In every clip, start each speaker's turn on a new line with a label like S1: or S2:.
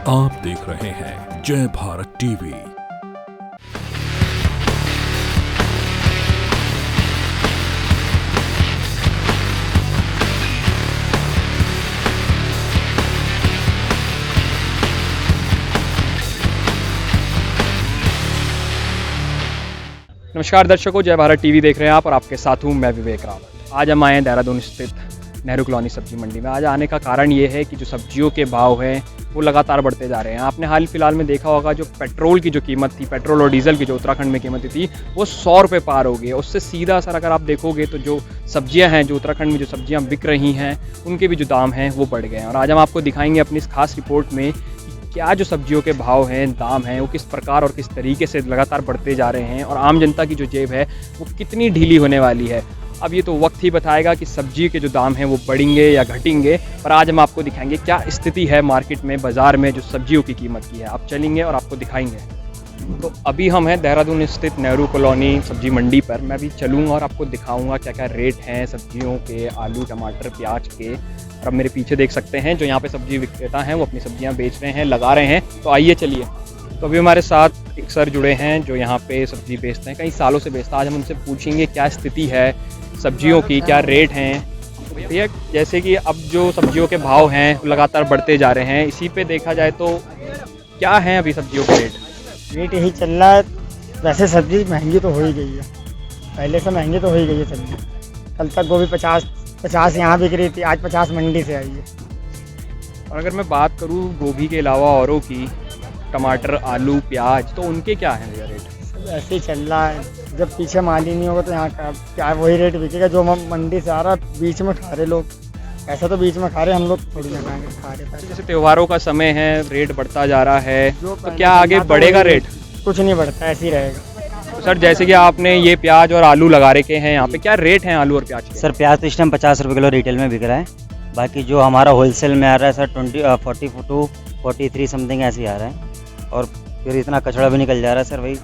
S1: आप देख रहे हैं जय भारत टीवी।
S2: नमस्कार दर्शकों, जय भारत टीवी देख रहे हैं आप और आपके साथ हूँ मैं विवेक रावत। आज हम आए हैं देहरादून स्थित नेहरू कॉलोनी सब्जी मंडी में। आज आने का कारण ये है कि जो सब्जियों के भाव हैं वो लगातार बढ़ते जा रहे हैं। आपने हाल फिलहाल में देखा होगा जो पेट्रोल की जो कीमत थी, पेट्रोल और डीजल की जो उत्तराखंड में कीमत थी वो 100 रुपये पार हो गई है। उससे सीधा असर अगर आप देखोगे तो जो सब्जियां हैं, जो उत्तराखंड में जो सब्जियां बिक रही हैं उनके भी जो दाम हैं वो बढ़ गए हैं। और आज हम आपको दिखाएंगे अपनी इस खास रिपोर्ट में क्या जो सब्जियों के भाव हैं, दाम हैं, वो किस प्रकार और किस तरीके से लगातार बढ़ते जा रहे हैं और आम जनता की जो जेब है वो कितनी ढीली होने वाली है। अब ये तो वक्त ही बताएगा कि सब्जी के जो दाम हैं वो बढ़ेंगे या घटेंगे, पर आज हम आपको दिखाएंगे क्या स्थिति है मार्केट में, बाज़ार में जो सब्जियों की कीमत की है। आप चलेंगे और आपको दिखाएंगे। तो अभी हम हैं देहरादून स्थित नेहरू कॉलोनी सब्जी मंडी पर। मैं अभी चलूँगा और आपको दिखाऊँगा क्या क्या रेट हैं सब्जियों के, आलू, टमाटर, प्याज के। और अब मेरे पीछे देख सकते हैं जो यहाँ पे सब्जी विक्रेता हैं वो अपनी सब्जियाँ बेच रहे हैं, लगा रहे हैं। तो आइए चलिए। तो अभी हमारे साथ एक सर जुड़े हैं जो यहाँ पे सब्जी बेचते हैं, कई सालों से बेचते हैं। आज हम उनसे पूछेंगे क्या स्थिति है सब्जियों की, क्या रेट हैं। तो भैया, जैसे कि अब जो सब्जियों के भाव हैं लगातार बढ़ते जा रहे हैं, इसी पे देखा जाए तो क्या है अभी सब्जियों के रेट?
S3: रेट यही चल रहा है। वैसे सब्जी महंगी तो हो ही गई है, पहले से महंगी तो हो ही गई है सब्जी। कल तक गोभी 50 यहाँ बिक रही थी, आज 50 मंडी से आई है।
S2: और अगर मैं बात करूँ गोभी के अलावा औरों की, टमाटर, आलू, प्याज, तो उनके क्या हैं भैया रेट?
S3: ऐसे ही चल रहा है। जब पीछे माल ही नहीं होगा तो यहाँ का क्या वही रेट बिकेगा जो हम मंडी से आ रहा है। बीच में खा रहे लोग, ऐसा तो बीच में खा रहे, हम लोग थोड़ी ना खा रहे।
S2: जैसे त्योहारों का समय है, रेट बढ़ता जा रहा है, तो क्या आगे
S3: तो
S2: बढ़ेगा रेट?
S3: कुछ नहीं बढ़ता, ऐसे ही रहेगा।
S2: तो सर, जैसे कि आपने ये प्याज और आलू लगा रखे हैं यहाँ पे, क्या रेट हैं आलू और प्याज के?
S4: सर प्याज तो इस टाइम 50 रुपये किलो रिटेल में बिक रहा है। बाकी जो हमारा होलसेल में आ रहा है सर 42 43 समथिंग ऐसे ही आ रहा है। और फिर इतना कचड़ा भी निकल जा रहा है सर। वही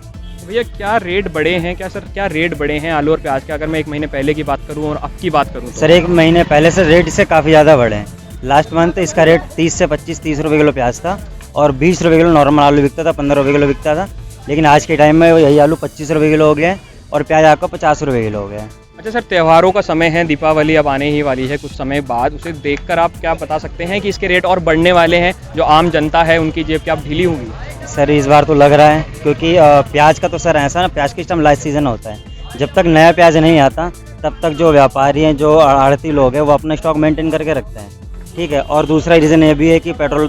S2: भैया, क्या रेट बढ़े हैं? क्या रेट बढ़े हैं आलू और प्याज के? अगर मैं एक महीने पहले की बात करूँ और अब की बात करूँ तो?
S4: सर एक महीने पहले से रेट इससे काफ़ी ज़्यादा बढ़े हैं। लास्ट मंथ इसका रेट 30 से 25-30 रुपये किलो प्याज था और 20 रुपये किलो नॉर्मल आलू बिकता था, 15 रुपये किलो बिकता था। लेकिन आज के टाइम में यही आलू 25 रुपये किलो हो गया है और प्याज आपका 50 रुपये किलो हो गया है।
S2: अच्छा सर, त्योहारों का समय है, दीपावली अब आने ही वाली है कुछ समय बाद, उसे देखकर आप क्या बता सकते हैं कि इसके रेट और बढ़ने वाले हैं? जो आम जनता है उनकी जेब क्या अब ढीली होगी?
S4: सर इस बार तो लग रहा है, क्योंकि प्याज का तो सर ऐसा ना, प्याज के इस टाइम लाइफ सीजन होता है। जब तक नया प्याज नहीं आता तब तक जो व्यापारी हैं, जो आड़ती लोग हैं, वो अपना स्टॉक मेंटेन करके रखते हैं। ठीक है। और दूसरा रीज़न ये भी है कि पेट्रोल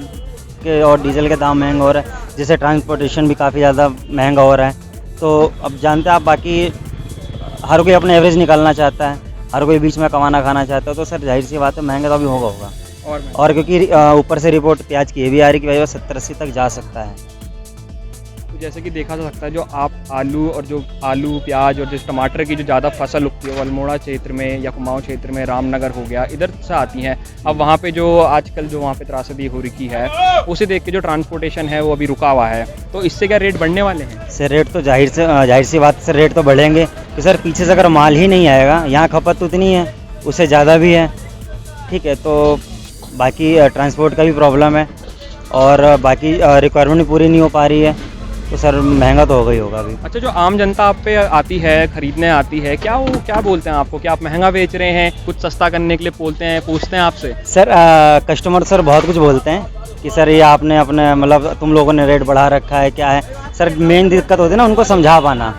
S4: के और डीजल के दाम महंगा हो रहा है, जिससे ट्रांसपोर्टेशन भी काफ़ी ज़्यादा महंगा हो रहा है। तो अब जानते हैं आप, बाकी हर कोई अपना एवरेज निकालना चाहता है, हर कोई बीच में कमाना खाना चाहता है। तो सर जाहिर सी बात है महंगा तो अभी होगा। और क्योंकि ऊपर से रिपोर्ट प्याज की ये भी आ रही है कि भाई वो 70-80 तक जा सकता है।
S2: तो जैसे कि देखा जा सकता है, जो आप आलू, प्याज और जिस टमाटर की जो ज़्यादा फसल उगती है वो अल्मोड़ा क्षेत्र में या कुमाऊं क्षेत्र में, रामनगर हो गया, इधर से आती हैं। अब वहाँ पे जो आजकल जो वहाँ पे त्रासदी हो रही है, उसे देख के जो ट्रांसपोर्टेशन है वो अभी रुका हुआ है। तो इससे क्या रेट बढ़ने वाले हैं?
S4: सर रेट तो जाहिर सी बात है, रेट तो बढ़ेंगे। तो सर पीछे से अगर माल ही नहीं आएगा, यहाँ खपत तो उतनी है, उससे ज़्यादा भी है। ठीक है। तो बाकी ट्रांसपोर्ट का भी प्रॉब्लम है और बाकी रिक्वायरमेंट पूरी नहीं हो पा रही है, तो सर महंगा तो होगा ही होगा अभी।
S2: अच्छा, जो आम जनता आप पे आती है, खरीदने आती है, क्या वो क्या बोलते हैं आपको? क्या आप महंगा बेच रहे हैं? कुछ सस्ता करने के लिए बोलते हैं, पूछते हैं आपसे?
S4: सर कस्टमर सर बहुत कुछ बोलते हैं कि सर ये आपने अपने मतलब तुम लोगों ने रेट बढ़ा रखा है, क्या है। सर मेन दिक्कत होती है ना उनको समझा पाना।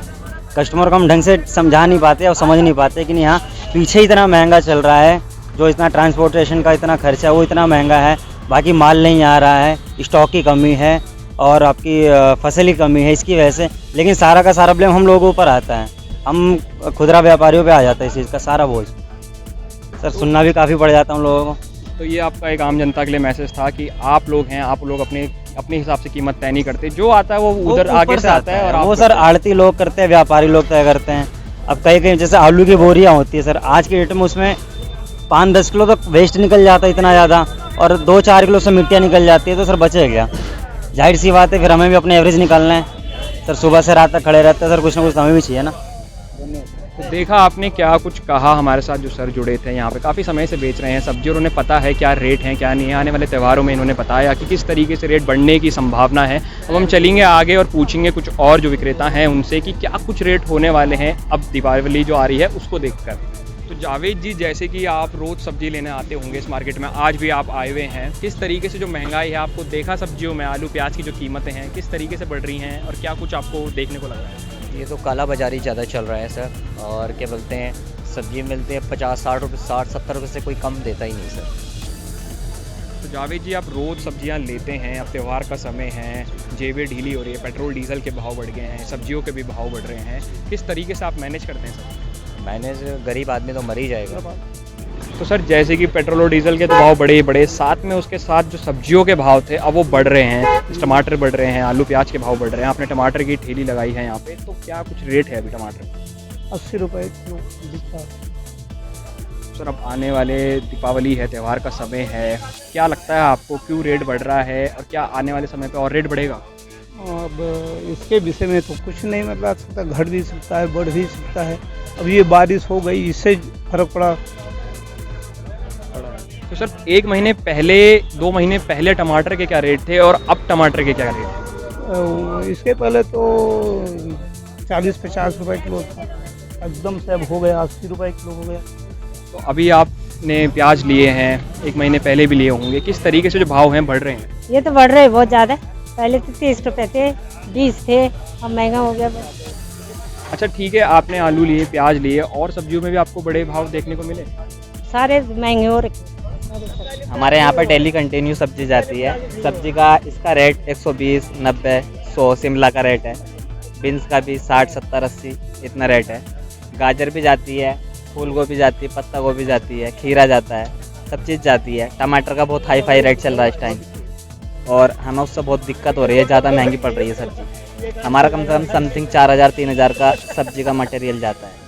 S4: कस्टमर को हम ढंग से समझा नहीं पाते और समझ नहीं पाते कि यहाँ पीछे इतना महंगा चल रहा है, जो इतना ट्रांसपोर्टेशन का इतना खर्चा है वो इतना महंगा है, बाकी माल नहीं आ रहा है, स्टॉक की कमी है और आपकी फसल की कमी है, इसकी वजह से। लेकिन सारा का सारा ब्लेम हम लोगों ऊपर आता है, हम खुदरा व्यापारियों पे आ जाता है इस चीज़ का सारा बोझ। सर सुनना भी काफ़ी पड़ जाता है हम लोगों को।
S2: तो ये आपका एक आम जनता के लिए मैसेज था कि आप लोग हैं, आप लोग अपने हिसाब से कीमत तय नहीं करते, जो आता है वो उधर आगे से आता है। और
S4: वो सर आड़ती लोग करते हैं, व्यापारी लोग तय करते हैं। अब कहीं जैसे आलू की बोरियाँ होती है सर, आज की डेट में उसमें 5-10 किलो तक वेस्ट निकल जाता है इतना ज़्यादा, और 2-4 किलो से मिट्टियाँ निकल जाती है, तो सर बचे गया। जाहिर सी बात है फिर हमें भी अपने एवरेज निकालना है। सर सुबह से रात तक खड़े रहते हैं सर, कुछ ना कुछ हमें भी चाहिए ना।
S2: तो देखा आपने, क्या कुछ कहा हमारे साथ जो सर जुड़े थे यहाँ पे, काफ़ी समय से बेच रहे हैं सब्जी और उन्हें पता है क्या रेट है क्या नहीं है। आने वाले त्योहारों में इन्होंने बताया कि किस तरीके से रेट बढ़ने की संभावना है। अब हम चलेंगे आगे और पूछेंगे कुछ और जो विक्रेता हैं उनसे कि क्या कुछ रेट होने वाले हैं अब दीपावली जो आ रही है उसको देखकर। तो जावेद जी, जैसे कि आप रोज़ सब्जी लेने आते होंगे इस मार्केट में, आज भी आप आए हुए हैं, किस तरीके से जो महंगाई है आपको देखा सब्जियों में, आलू प्याज की जो कीमतें हैं किस तरीके से बढ़ रही हैं और क्या कुछ आपको देखने को लग रहा है?
S5: ये तो काला बाज़ारी ज़्यादा चल रहा है सर। और क्या बोलते हैं, सब्जी मिलते हैं 50-60 रुपये, 60-70 रुपये से कोई कम देता ही नहीं सर।
S2: तो जावेद जी, आप रोज़ सब्जियां लेते हैं, अब त्यौहार का समय है, जेबें ढीली हो रही है, पेट्रोल डीजल के भाव बढ़ गए हैं, सब्जियों के भी भाव बढ़ रहे हैं, किस तरीके से आप मैनेज करते हैं सर?
S5: मैंने गरीब आदमी तो मर ही जाएगा।
S2: तो सर, जैसे कि पेट्रोल और डीजल के तो भाव बढ़े ही बढ़े, साथ में उसके साथ जो सब्जियों के भाव थे अब वो बढ़ रहे हैं, टमाटर बढ़ रहे हैं, आलू प्याज के भाव बढ़ रहे हैं। आपने टमाटर की ठेली लगाई है यहाँ पे, तो क्या कुछ रेट है अभी टमाटर?
S3: 80 रुपये किलो बिकता है।
S2: सर, अब आने वाले दीपावली है, त्यौहार का समय है, क्या लगता है आपको क्यों रेट बढ़ रहा है और क्या आने वाले समय पे और रेट बढ़ेगा?
S6: अब इसके विषय में तो कुछ नहीं मतलब सकता, घट भी सकता है, बढ़ भी सकता है। अब ये बारिश हो गई, इससे फर्क पड़ा।
S2: तो सर, 1 महीने पहले, 2 महीने पहले टमाटर के क्या रेट थे और अब टमाटर के क्या रेट थे?
S6: इसके पहले तो 40-50 रुपए किलो था, एकदम से अब हो गया 80 रुपए किलो हो गया।
S2: तो अभी आपने प्याज लिए हैं, 1 महीने पहले भी लिए होंगे, किस तरीके से जो भाव हैं बढ़ रहे हैं?
S7: ये तो बढ़ रहे हैं बहुत ज़्यादा। पहले तो 30 रुपये थे, 20 थे, अब महंगा हो गया।
S2: अच्छा ठीक है, आपने आलू लिए, प्याज लिए, और सब्जियों में भी आपको बड़े भाव देखने को मिले?
S7: सारे महंगे हो रखे।
S5: हमारे यहाँ पर डेली कंटिन्यू सब्जी जाती है। सब्जी का इसका रेट 120, 90, 100 शिमला का रेट है। बीन्स का भी 60, 70, 80 इतना रेट है। गाजर भी जाती है, फूल गोभी जाती है, पत्ता गोभी जाती है, खीरा जाता है, सब चीज़ जाती है। टमाटर का बहुत हाई फाई रेट चल रहा है इस टाइम और हमें उससे बहुत दिक्कत हो रही है, ज़्यादा महंगी पड़ रही है सब्जी। हमारा कम से कम समथिंग 4000-3000 का सब्जी का मटेरियल जाता है।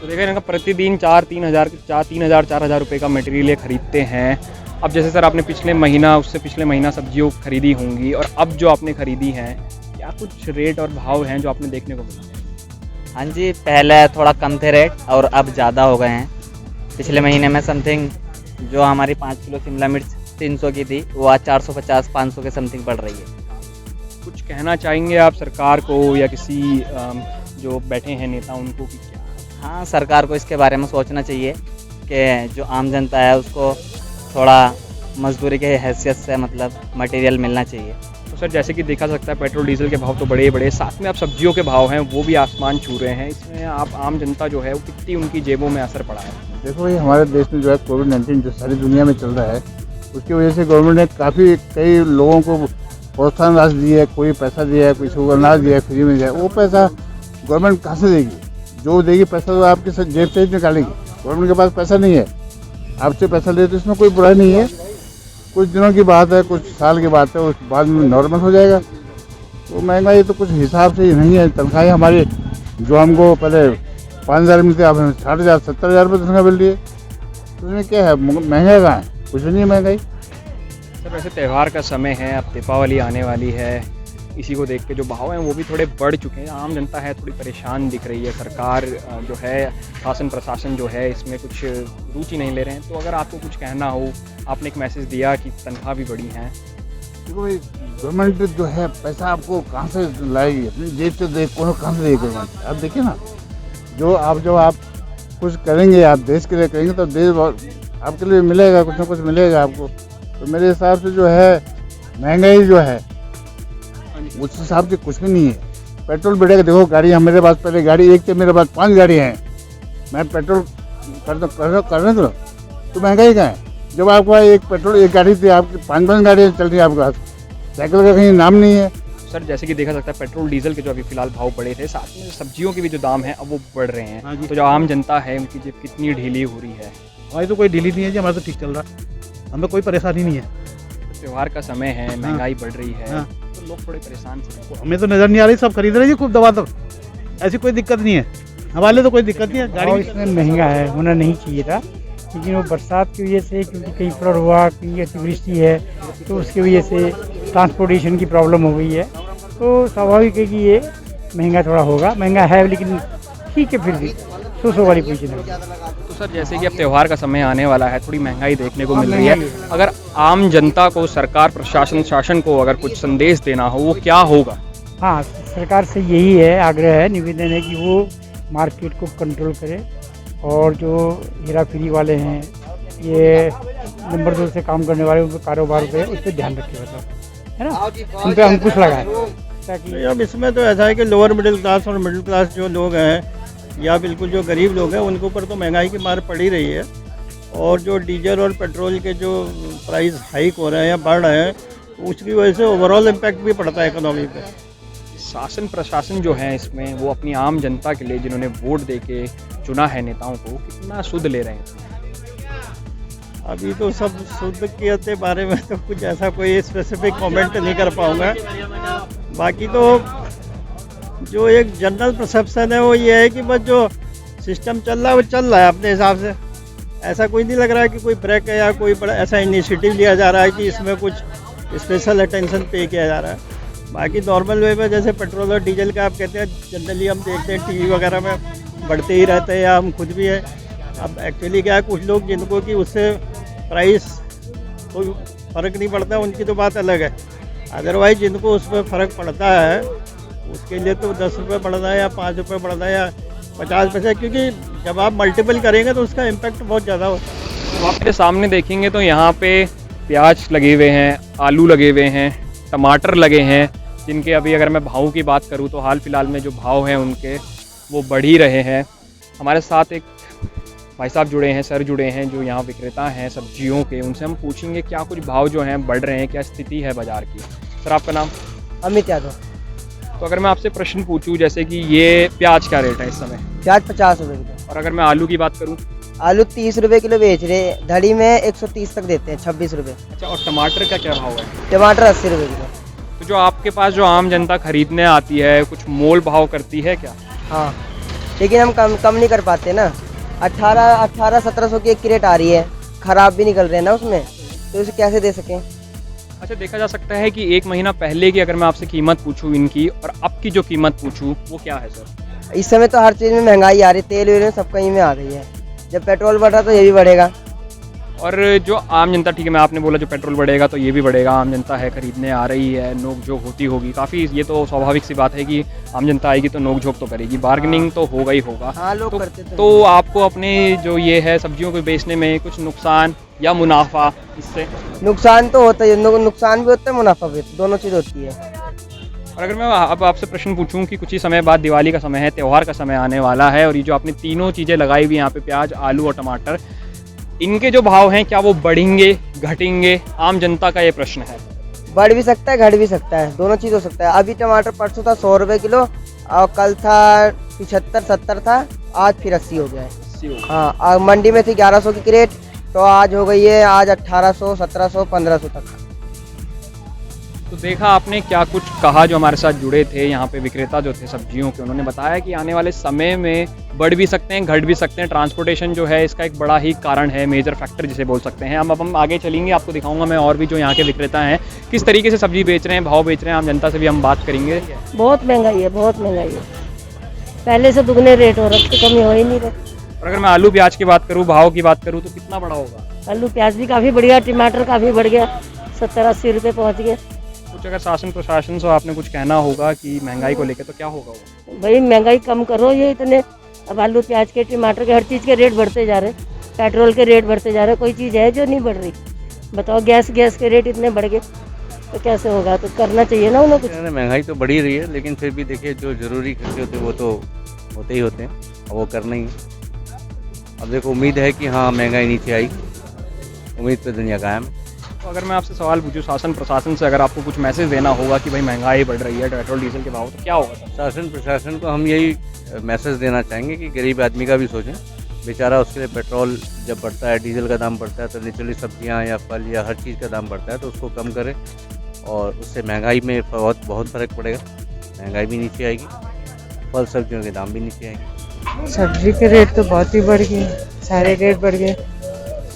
S2: तो देखा इनका प्रतिदिन 3,000-4,000 रुपये का मटेरियल खरीदते हैं। अब जैसे सर, आपने पिछले महीना, उससे पिछले महीना सब्जियों खरीदी होंगी और अब जो आपने खरीदी हैं, क्या कुछ रेट और भाव हैं जो आपने देखने को मिला?
S5: हाँ जी, पहले थोड़ा कम थे रेट और अब ज़्यादा हो गए हैं। पिछले महीने में समथिंग जो हमारी 5 किलो शिमला मिर्च 300 की थी, वो आज 450-500 के समथिंग पड़ रही है।
S2: कुछ कहना चाहेंगे आप सरकार को या किसी जो बैठे हैं नेता उनको कि क्या?
S5: हाँ, सरकार को इसके बारे में सोचना चाहिए कि जो आम जनता है उसको थोड़ा मजदूरी के हैसियत से मतलब मटेरियल मिलना चाहिए।
S2: तो सर, जैसे कि देखा सकता है पेट्रोल डीजल के भाव तो बड़े ही बड़े, साथ में अब सब्जियों के भाव हैं वो भी आसमान छू रहे हैं। इसमें आप आम जनता जो है वो कितनी उनकी जेबों में असर पड़ा है?
S8: देखो भाई, हमारे देश में जो है कोविड-19 जो सारी दुनिया में चल रहा है, उसकी वजह से गवर्नमेंट ने कई लोगों को प्रोत्साहन राशि दी है, कोई पैसा दिया है, कोई को अनाज दिया है, फ्री में दिया है। वो पैसा गवर्नमेंट कहाँ से देगी? जो देगी पैसा तो आपके जेब से ही निकालेगी। गवर्नमेंट के पास पैसा नहीं है, आपसे पैसा ले तो इसमें कोई बुराई नहीं है। कुछ दिनों की बात है, कुछ साल की बात है, उस बाद में नॉर्मल हो जाएगा। तो महंगाई तो कुछ हिसाब से ही नहीं है। तनख्वाहें हमारी जो हमको पहले 5,000 मिलते, अब हमें 60,000 70,000 रुपये तनख्वाह मिल रही है। तो उसमें क्या है, महंगा कहाँ है? कुछ नहीं है महंगाई।
S2: सर, वैसे त्यौहार का समय है, अब दीपावली आने वाली है, इसी को देख के जो भाव हैं वो भी थोड़े बढ़ चुके हैं। आम जनता है थोड़ी परेशान दिख रही है। सरकार जो है, शासन प्रशासन जो है, इसमें कुछ रुचि नहीं ले रहे हैं। तो अगर आपको कुछ कहना हो, आपने एक मैसेज दिया कि तनख्वाह भी बढ़ी हैं।
S8: देखो भाई, गवर्नमेंट जो है पैसा आपको कहाँ से लाएगी? अपनी जेब से कहाँ से देगी गवर्नमेंट? आप देखिए ना, जब आप कुछ करेंगे, आप देश के लिए करेंगे तो देश आपके लिए मिलेगा, कुछ ना कुछ मिलेगा आपको। तो मेरे हिसाब से जो है महंगाई जो है उस हिसाब से कुछ भी नहीं है। पेट्रोल बढ़ेगा। देखो, गाड़ी मेरे पास पहले गाड़ी एक थी, मेरे पास 5 गाड़ियाँ हैं। मैं पेट्रोल करने दो तो महंगाई कहाँ है? जब आपके पास एक गाड़ी थी, आपकी 5 गाड़ियाँ चल रही है आपके पास, साइकिल का कहीं नाम नहीं है।
S2: सर, जैसे कि देखा सकता है पेट्रोल डीजल के जो अभी फिलहाल भाव बढ़े थे, साथ में सब्जियों के भी जो दाम हैं अब वो बढ़ रहे हैं। तो जो आम जनता है उनकी जेब कितनी ढीली हो रही है?
S6: हमारी तो कोई ढीली नहीं है जी, हमारा तो ठीक चल रहा है, हमें कोई परेशानी नहीं है।
S2: त्यौहार का समय है, महंगाई बढ़ रही है, तो लोग थोड़े परेशान हैं।
S6: हमें तो नज़र नहीं आ रही, सब खरीद रहे हैं जी खूब दबा दब, ऐसी कोई दिक्कत नहीं है हमारे, तो कोई दिक्कत नहीं है। गाड़ी
S3: इसमें महंगा है, होना नहीं चाहिए था, लेकिन वो बरसात की वजह से, क्योंकि कहीं फ्लड हुआ, कहीं अतिवृष्टि है, तो उसकी वजह से ट्रांसपोर्टेशन की प्रॉब्लम हो गई है। तो स्वाभाविक है कि ये महंगा थोड़ा होगा। महंगा है, लेकिन ठीक है, फिर भी 100 वाली पोजीशन है।
S2: तो सर जैसे कि अब त्यौहार का समय आने वाला है, थोड़ी महंगाई देखने को मिल रही है, अगर आम जनता को, सरकार, प्रशासन, शासन को अगर कुछ संदेश देना हो, वो क्या होगा?
S3: हाँ, सरकार से यही है, आग्रह है, निवेदन है कि वो मार्केट को कंट्रोल करे और जो हेरा फेरी वाले हैं, ये नंबर 2 से काम करने वाले, उनके कारोबार पे उस पर ध्यान रखे, मतलब है ना, उन पर अंकुश लगाए ताकि।
S9: अब इसमें तो ऐसा है कि लोअर मिडिल क्लास और मिडिल क्लास जो लोग हैं या बिल्कुल जो गरीब लोग हैं, उनके ऊपर तो महंगाई की मार पड़ी रही है। और जो डीजल और पेट्रोल के जो प्राइस हाइक हो रहे हैं या बढ़ रहे हैं, उसकी वजह से ओवरऑल इम्पैक्ट भी पड़ता है इकोनॉमी पे।
S2: शासन प्रशासन जो है इसमें, वो अपनी आम जनता के लिए जिन्होंने वोट दे के चुना है नेताओं को, कितना शुद्ध ले रहे हैं?
S9: अभी तो सब शुद्ध के बारे में तो कुछ ऐसा कोई स्पेसिफिक कमेंट नहीं कर पाऊँगा। बाकी तो जो एक जनरल परसेप्शन है वो ये है कि बस जो सिस्टम चल रहा है वो चल रहा है अपने हिसाब से। ऐसा कोई नहीं लग रहा है कि कोई ब्रेक है या कोई बड़ा ऐसा इनिशिएटिव लिया जा रहा है कि इसमें कुछ स्पेशल अटेंशन पे किया जा रहा है। बाकी नॉर्मल वे में जैसे पेट्रोल और डीजल का आप कहते हैं, जनरली हम देखते हैं टीवी वगैरह में बढ़ते ही रहते हैं, या हम खुद भी है। अब एक्चुअली क्या है, कुछ लोग जिनको कि उससे प्राइस कोई फ़र्क नहीं पड़ता, उनकी तो बात अलग है। अदरवाइज जिनको उस पर फ़र्क पड़ता है, उसके लिए तो 10 रुपये बढ़ता है या 5 रुपये बढ़ता है या 50 पैसे, क्योंकि जब आप मल्टीपल करेंगे तो उसका इम्पैक्ट बहुत ज़्यादा होता है।
S2: तो आपके सामने देखेंगे तो यहाँ पे प्याज लगे हुए हैं, आलू लगे हुए हैं, टमाटर लगे हैं, जिनके अभी अगर मैं भाव की बात करूँ तो हाल फिलहाल में जो भाव हैं उनके वो बढ़ ही रहे हैं। हमारे साथ एक भाई साहब जुड़े हैं, सर जुड़े हैं, जो यहाँ विक्रेता हैं सब्जियों के। उनसे हम पूछेंगे क्या कुछ भाव जो हैं बढ़ रहे हैं, क्या स्थिति है बाज़ार की। सर आपका नाम?
S3: अमित यादव।
S2: तो अगर मैं आपसे प्रश्न पूछूं, जैसे कि ये प्याज क्या रेट है इस समय?
S3: प्याज 50 रुपये किलो।
S2: और अगर मैं आलू की बात करूं?
S3: आलू 30 रुपये किलो बेच रहे, धड़ी में 130 तक देते हैं, 26 रुपये।
S2: अच्छा, और टमाटर का क्या भाव है?
S3: टमाटर 80 रुपये किलो।
S2: तो जो आपके पास जो आम जनता खरीदने आती है, कुछ मोल भाव करती है क्या?
S3: हाँ, लेकिन हम कम नहीं कर पाते ना। 1800-1700 की एक क्रेट आ रही है, ख़राब भी निकल रहे हैं ना उसमें, तो उसे कैसे दे सकें।
S2: अच्छा, देखा जा सकता है कि 1 महीना पहले की अगर मैं आपसे कीमत पूछूं इनकी और अब की जो कीमत पूछूं, वो क्या है सर?
S3: इस समय तो हर चीज़ में महंगाई आ रही है, तेल वेल में सब कहीं में आ गई है। जब पेट्रोल बढ़ रहा तो ये भी बढ़ेगा।
S2: और जो आम जनता, ठीक है मैं आपने बोला जो पेट्रोल बढ़ेगा तो ये भी बढ़ेगा, आम जनता है खरीदने आ रही है, नोक झोंक होती होगी काफ़ी। ये तो स्वाभाविक सी बात है कि आम जनता आएगी तो नोक झोंक तो करेगी, बार्गेनिंग तो होगा ही होगा।
S3: हाँ, लोग
S2: तो,
S3: करते
S2: तो आपको अपने जो ये है सब्जियों को बेचने में कुछ नुकसान या मुनाफा इससे?
S3: नुकसान तो होता है, नुकसान भी होता है, मुनाफा भी होता है, दोनों चीज़ होती है।
S2: और अगर मैं अब आपसे प्रश्न पूछूं कि कुछ ही समय बाद दिवाली का समय है, त्यौहार का समय आने वाला है, और ये जो आपने तीनों चीज़ें लगाई हुई यहाँ पे, प्याज, आलू और टमाटर, इनके जो भाव हैं क्या वो बढ़ेंगे, घटेंगे? आम जनता का ये प्रश्न है।
S3: बढ़ भी सकता है, घट भी सकता है, दोनों चीज़ हो सकता है। अभी टमाटर परसों था 100 रुपये किलो, और कल था 75-70 था, आज फिर 80 हो गया है। हाँ, मंडी में थी 1100 की क्रेट, तो आज हो गई है, आज 1800, 1700, 1500 तक।
S2: तो देखा आपने क्या कुछ कहा जो हमारे साथ जुड़े थे यहाँ पे विक्रेता जो थे सब्जियों के, उन्होंने बताया कि आने वाले समय में बढ़ भी सकते हैं, घट भी सकते हैं। ट्रांसपोर्टेशन जो है इसका एक बड़ा ही कारण है, मेजर फैक्टर जिसे बोल सकते हैं। अब हम आगे चलेंगे, आपको दिखाऊंगा मैं और भी जो यहाँ के विक्रेता हैं किस तरीके से सब्जी बेच रहे हैं, भाव बेच रहे हैं। आम जनता से भी हम बात करेंगे।
S7: बहुत महंगाई है, बहुत महंगाई है, पहले से दुगने रेट हो रहे, कमी हो ही नहीं रहे।
S2: और अगर मैं आलू प्याज की बात करूँ, भाव की बात करूँ, तो कितना बड़ा होगा?
S7: आलू प्याज भी काफ़ी बढ़ गया, टमाटर काफ़ी बढ़ गया, 70-80 रुपये पहुँच गए।
S2: कुछ अगर शासन प्रशासन से आपने कुछ कहना होगा कि महंगाई को लेकर, तो क्या होगा वो?
S7: भाई महंगाई कम करो, ये इतने अब आलू प्याज के, टमाटर के, हर चीज़ के रेट बढ़ते जा रहे, पेट्रोल के रेट बढ़ते जा रहे, कोई चीज़ है जो नहीं बढ़ रही? बताओ, गैस के रेट इतने बढ़ गए तो कैसे होगा? तो करना चाहिए ना उन्हें कुछ।
S10: महंगाई तो बढ़ी रही है, लेकिन फिर भी देखिए जो ज़रूरी खर्चे होते हैं वो तो होते ही होते हैं, और वो करना ही है। अब देखो, उम्मीद है कि हाँ महंगाई नीचे आई, उम्मीद पे दुनिया कायम।
S2: तो अगर मैं आपसे सवाल पूछूं शासन प्रशासन से, अगर आपको कुछ मैसेज देना होगा कि भाई महंगाई बढ़ रही है, पेट्रोल डीजल के भाव, तो क्या होगा?
S10: शासन प्रशासन को हम यही मैसेज देना चाहेंगे कि गरीब आदमी का भी सोचें, बेचारा उसके लिए पेट्रोल जब बढ़ता है, डीजल का दाम बढ़ता है, तो नेचुरली सब्जियां या फल या हर चीज़ का दाम बढ़ता है, तो उसको कम करें, और उससे महंगाई में बहुत फ़र्क पड़ेगा। महंगाई भी नीचे आएगी, फल सब्जियों के दाम भी नीचे आएंगे।
S11: सब्जी के रेट तो बहुत ही बढ़ गए, सारे रेट बढ़ गए।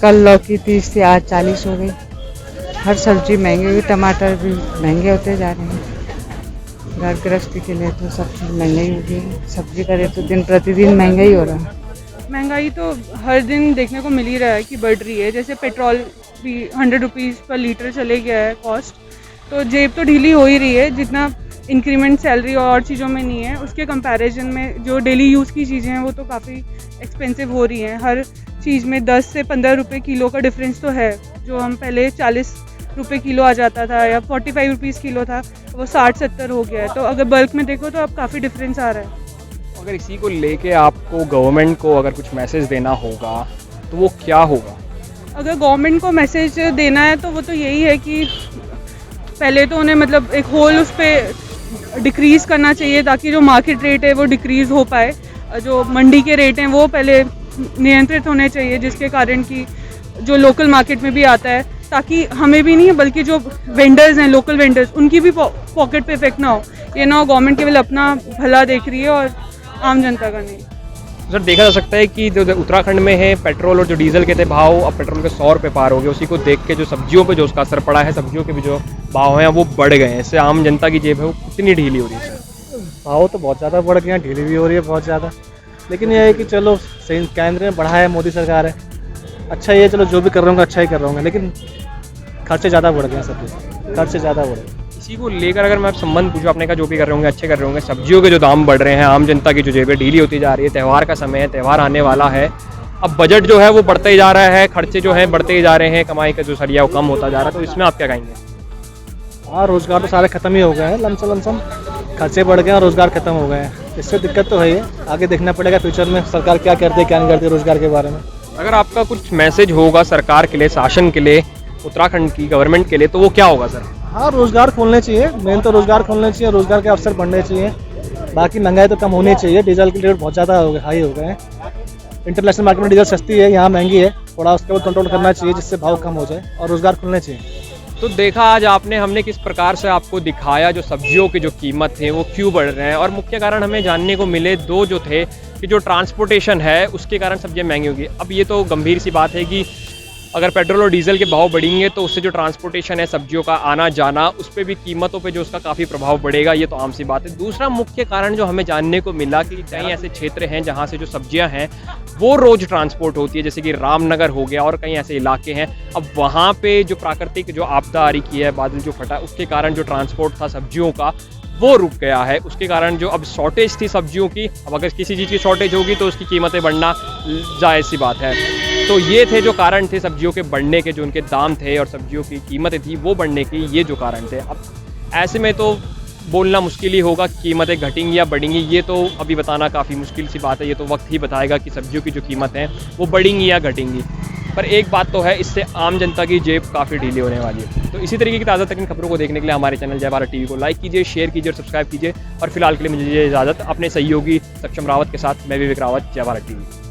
S11: कल लौकी 30 थी, आज 40 हो गई। हर सब्जी महंगी हुई, टमाटर भी महंगे होते जा रहे हैं। घर गृहस्थी के लिए तो सब चीज़ महंगाई हो गई है। सब्जी का रेट तो दिन प्रतिदिन महंगा ही हो रहा है।
S12: महंगाई तो हर दिन देखने को मिल ही रहा है कि बढ़ रही है। जैसे पेट्रोल भी 100 रुपीज़ पर लीटर चले गया है कॉस्ट, तो जेब तो ढीली हो ही रही है। जितना इंक्रीमेंट सैलरी और चीज़ों में नहीं है, उसके कंपैरिजन में जो डेली यूज़ की चीज़ें हैं वो तो काफ़ी एक्सपेंसिव हो रही हैं। हर चीज़ में 10 से 15 रुपये किलो का डिफरेंस तो है। जो हम पहले 40 रुपये किलो आ जाता था या 45 रुपीज़ किलो था, वो 60-70 हो गया है। तो अगर बल्क में देखो तो अब काफ़ी डिफरेंस आ रहा है।
S2: अगर इसी को लेके आपको गवर्नमेंट को अगर कुछ मैसेज देना होगा तो वो क्या होगा?
S12: अगर गवर्नमेंट को मैसेज देना है तो वो तो यही है कि पहले तो उन्हें मतलब एक होल उस पर डिक्रीज़ करना चाहिए ताकि जो मार्केट रेट है वो डिक्रीज़ हो पाए। जो मंडी के रेट हैं वो पहले नियंत्रित होने चाहिए, जिसके कारण कि जो लोकल मार्केट में भी आता है, ताकि हमें भी नहीं बल्कि जो वेंडर्स हैं, लोकल वेंडर्स, उनकी भी पॉकेट पे इफेक्ट ना हो। ये ना हो गवर्नमेंट केवल अपना भला देख रही है और आम जनता का नहीं।
S2: सर, देखा जा सकता है कि जो उत्तराखंड में है पेट्रोल और जो डीजल के थे भाव अब पेट्रोल के 100 रुपये पार हो गए। उसी को देख के जो सब्जियों पे जो उसका असर पड़ा है, सब्जियों के भी जो भाव हैं वो बढ़ गए हैं। इससे आम जनता की जेब है वो कितनी ढीली हो रही है?
S6: भाव तो बहुत ज़्यादा बढ़ गए हैं, ढीली भी हो रही है बहुत ज़्यादा। लेकिन यह है कि चलो सही केंद्र में बढ़ाया है, मोदी सरकार है, अच्छा ये चलो जो भी कर रहा हूँ अच्छा ही कर रहा हूँ। लेकिन खर्चे ज़्यादा बढ़ गए हैं, सब खर्चे ज़्यादा बढ़ गए।
S2: इसी को लेकर अगर मैं आप संबंध पूछूँ, आपने कहा जो भी कर रहे होंगे अच्छे कर रहे होंगे, सब्जियों के जो दाम बढ़ रहे हैं, आम जनता की जो जेबें ढीली होती जा रही है, त्यौहार का समय है, त्यौहार आने वाला है, अब बजट जो है वो बढ़ते ही जा रहा है, खर्चे जो हैं बढ़ते ही जा रहे हैं, कमाई का जो सरिया वो कम होता जा रहा है, तो इसमें आप क्या कहेंगे?
S6: हाँ, रोज़गार तो सारे ख़त्म ही हो गए हैं, लमसम खर्चे बढ़ गए और रोज़गार ख़त्म हो गए हैं। इससे दिक्कत तो है ही है। आगे देखना पड़ेगा फ्यूचर में सरकार क्या करती है क्या नहीं करती रोज़गार के बारे में।
S2: अगर आपका कुछ मैसेज होगा सरकार के लिए, शासन के लिए, उत्तराखंड की गवर्नमेंट के लिए, तो वो क्या होगा सर?
S6: हाँ, रोज़गार खोलने चाहिए, मेन तो रोज़गार खोलने चाहिए, रोज़गार के अवसर बढ़ने चाहिए। बाकी महंगाई तो कम होनी चाहिए। डीजल के रेट बहुत ज़्यादा हाई हो गए हैं। इंटरनेशनल मार्केट में डीजल सस्ती है, यहाँ महंगी है, थोड़ा उसके ऊपर कंट्रोल करना चाहिए जिससे भाव कम हो जाए और रोज़गार खुलने चाहिए।
S2: तो देखा आज हमने किस प्रकार से आपको दिखाया जो सब्जियों की जो कीमत है वो क्यों बढ़ रहे हैं, और मुख्य कारण हमें जानने को मिले दो जो थे कि जो ट्रांसपोर्टेशन है उसके कारण सब्जियां महंगी होगी। अब ये तो गंभीर सी बात है कि अगर पेट्रोल और डीजल के भाव बढ़ेंगे तो उससे जो ट्रांसपोर्टेशन है, सब्जियों का आना जाना, उस पर भी कीमतों पे जो उसका काफ़ी प्रभाव पड़ेगा, ये तो आम सी बात है। दूसरा मुख्य कारण जो हमें जानने को मिला कि कई ऐसे क्षेत्र हैं जहाँ से जो सब्जियाँ हैं वो रोज़ ट्रांसपोर्ट होती है, जैसे कि रामनगर हो गया और कई ऐसे इलाके हैं। अब वहाँ पे जो प्राकृतिक जो आपदा आ रही है, बादल जो फटा, उसके कारण जो ट्रांसपोर्ट था सब्जियों का वो रुक गया है। उसके कारण जो अब शॉर्टेज थी सब्जियों की, अब अगर किसी चीज़ की शॉर्टेज होगी तो उसकी कीमतें बढ़ना जायज़ सी बात है। तो ये थे जो कारण थे सब्जियों के बढ़ने के, जो उनके दाम थे और सब्जियों की कीमतें थी वो बढ़ने की, ये जो कारण थे। अब ऐसे में तो बोलना मुश्किल ही होगा कीमतें घटेंगी या बढ़ेंगी, ये तो अभी बताना काफ़ी मुश्किल सी बात है। ये तो वक्त ही बताएगा कि सब्जियों की जो कीमत है वो बढ़ेंगी या घटेंगी। पर एक बात तो है, इससे आम जनता की जेब काफ़ी ढीली होने वाली है। तो इसी तरीके की ताज़ा तरीन खबरों को देखने के लिए हमारे चैनल जय भारत टीवी को लाइक कीजिए, शेयर कीजिए और सब्सक्राइब कीजिए। और फिलहाल के लिए मुझे इजाज़त, अपने सहयोगी सक्षम रावत के साथ मैं विवेक रावत, जय भारत टीवी।